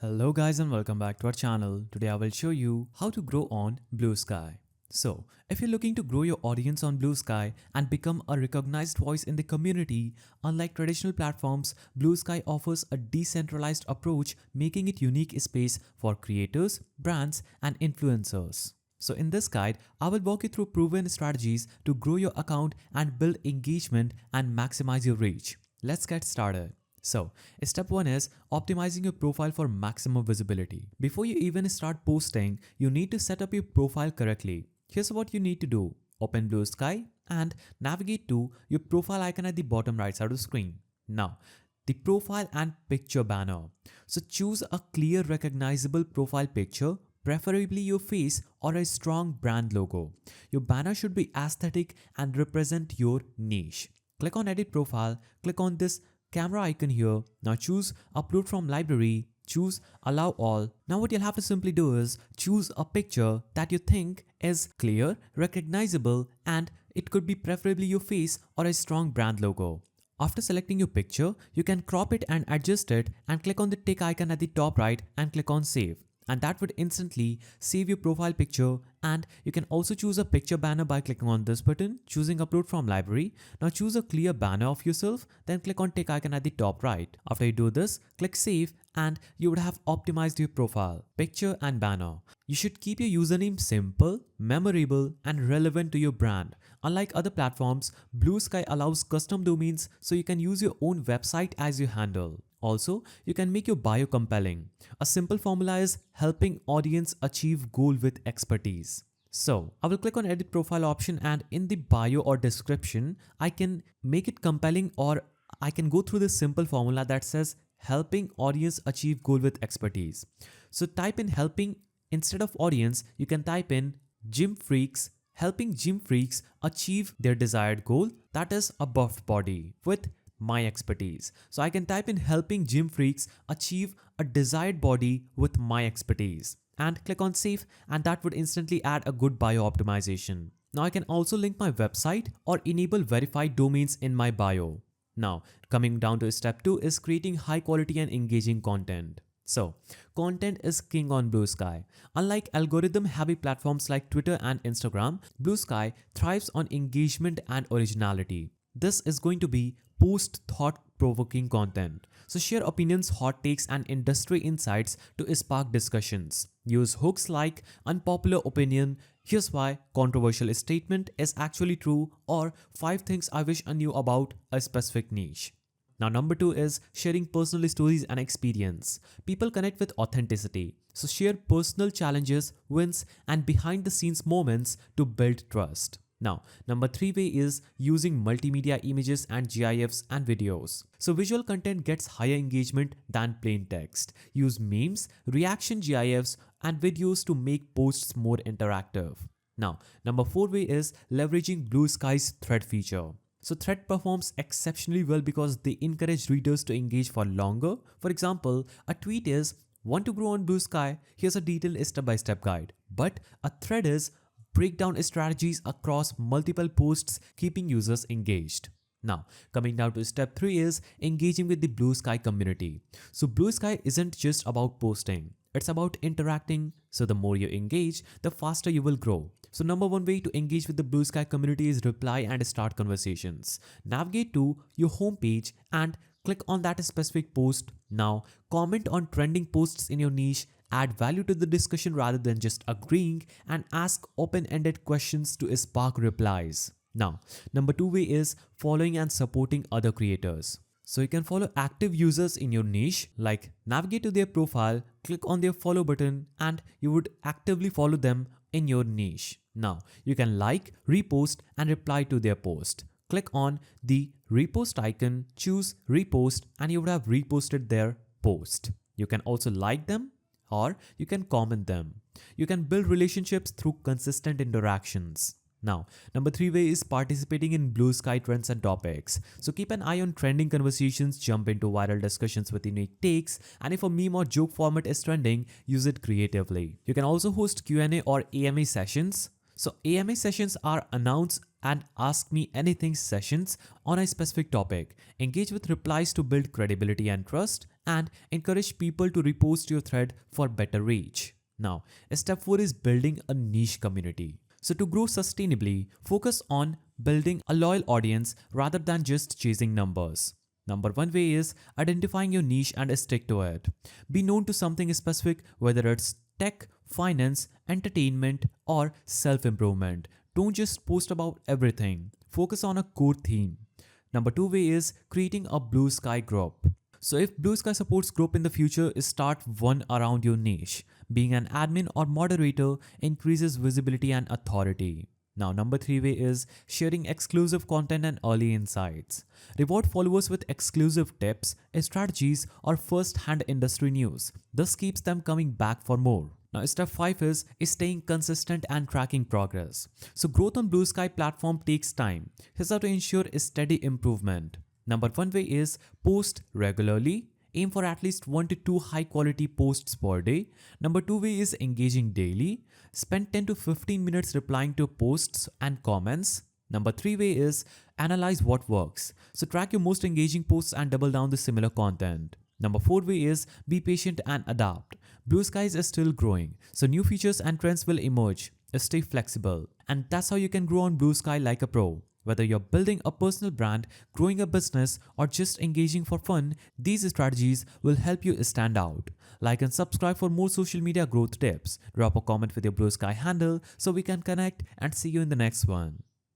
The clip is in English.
Hello guys and welcome back to our channel. Today I will show you how to grow on Bluesky. So, if you're looking to grow your audience on Bluesky and become a recognized voice in the community, unlike traditional platforms, Bluesky offers a decentralized approach, making it unique space for creators, brands, and influencers. So in this guide, I will walk you through proven strategies to grow your account and build engagement and maximize your reach. Let's get started. So, step 1 is optimizing your profile for maximum visibility. Before you even start posting, you need to set up your profile correctly. Here's what you need to do. Open Bluesky and navigate to your profile icon at the bottom right side of the screen. Now, the profile and picture banner. So choose a clear recognizable profile picture, preferably your face or a strong brand logo. Your banner should be aesthetic and represent your niche. Click on edit profile, click on this camera icon here. Now choose upload from library, choose allow all. Now what you'll have to simply do is choose a picture that you think is clear, recognizable, and it could be preferably your face or a strong brand logo. After selecting your picture, you can crop it and adjust it and click on the tick icon at the top right and click on save. And that would instantly save your profile picture, and you can also choose a picture banner by clicking on this button, choosing upload from library. Now choose a clear banner of yourself, then click on tick icon at the top right. After you do this, click save and you would have optimized your profile, picture and banner. You should keep your username simple, memorable and relevant to your brand. Unlike other platforms, Bluesky allows custom domains so you can use your own website as your handle. Also, you can make your bio compelling. A simple formula is helping audience achieve goal with expertise. So, I will click on edit profile option and in the bio or description, I can make it compelling, or I can go through this simple formula that says helping audience achieve goal with expertise. So type in helping instead of audience, you can type in gym freaks, helping gym freaks achieve their desired goal, that is a buffed body with my expertise. So I can type in helping gym freaks achieve a desired body with my expertise and click on save, and that would instantly add a good bio optimization. Now I can also link my website or enable verified domains in my bio. Now coming down to step 2 is creating high quality and engaging content. So, content is king on Bluesky. Unlike algorithm-heavy platforms like Twitter and Instagram, Bluesky thrives on engagement and originality. This is going to be post-thought-provoking content. So share opinions, hot takes and industry insights to spark discussions. Use hooks like unpopular opinion, here's why controversial statement is actually true, or 5 things I wish I knew about a specific niche. Now number 2 is sharing personal stories and experience. People connect with authenticity. So share personal challenges, wins and behind the scenes moments to build trust. Now, number 3 way is using multimedia images and GIFs and videos. So visual content gets higher engagement than plain text. Use memes, reaction GIFs and videos to make posts more interactive. Now, number 4 way is leveraging Bluesky's thread feature. So thread performs exceptionally well because they encourage readers to engage for longer. For example, a tweet is want to grow on Bluesky, here's a detailed step-by-step guide. But a thread is break down strategies across multiple posts, keeping users engaged. Now, coming down to step 3 is engaging with the Bluesky community. So Bluesky isn't just about posting, it's about interacting. So the more you engage, the faster you will grow. So number 1 way to engage with the Bluesky community is reply and start conversations. Navigate to your homepage and click on that specific post. Now, comment on trending posts in your niche, add value to the discussion rather than just agreeing, and ask open-ended questions to spark replies. Now, number 2 way is following and supporting other creators. So you can follow active users in your niche, like navigate to their profile, click on their follow button, and you would actively follow them in your niche. Now, you can like, repost, and reply to their post. Click on the repost icon, choose repost, and you would have reposted their post. You can also like them, or you can comment them. You can build relationships through consistent interactions. Now, number 3 way is participating in Bluesky trends and topics. So keep an eye on trending conversations, jump into viral discussions with unique takes, and if a meme or joke format is trending, use it creatively. You can also host Q&A or AMA sessions. So AMA sessions are announce and Ask Me Anything sessions on a specific topic. Engage with replies to build credibility and trust, and encourage people to repost your thread for better reach. Now, step 4 is building a niche community. So, to grow sustainably, focus on building a loyal audience rather than just chasing numbers. Number one way is identifying your niche and stick to it. Be known to something specific, whether it's tech, finance, entertainment, or self improvement. Don't just post about everything, focus on a core theme. Number two way is creating a blue sky group. So, if Blue Sky supports group in the future, start one around your niche. Being an admin or moderator increases visibility and authority. Now, number three way is sharing exclusive content and early insights. Reward followers with exclusive tips, strategies, or first hand industry news. This keeps them coming back for more. Now, step 5 is staying consistent and tracking progress. So, growth on Blue Sky platform takes time. Here's how to ensure a steady improvement. Number one way is post regularly. Aim for at least 1 to 2 high quality posts per day. Number two way is engaging daily. Spend 10 to 15 minutes replying to posts and comments. Number three way is analyze what works. So track your most engaging posts and double down the similar content. Number four way is be patient and adapt. Blue skies is still growing, so new features and trends will emerge. Stay flexible. And that's how you can grow on Blue Sky like a pro. Whether you're building a personal brand, growing a business, or just engaging for fun, these strategies will help you stand out. Like and subscribe for more social media growth tips. Drop a comment with your Blue Sky handle so we can connect, and see you in the next one.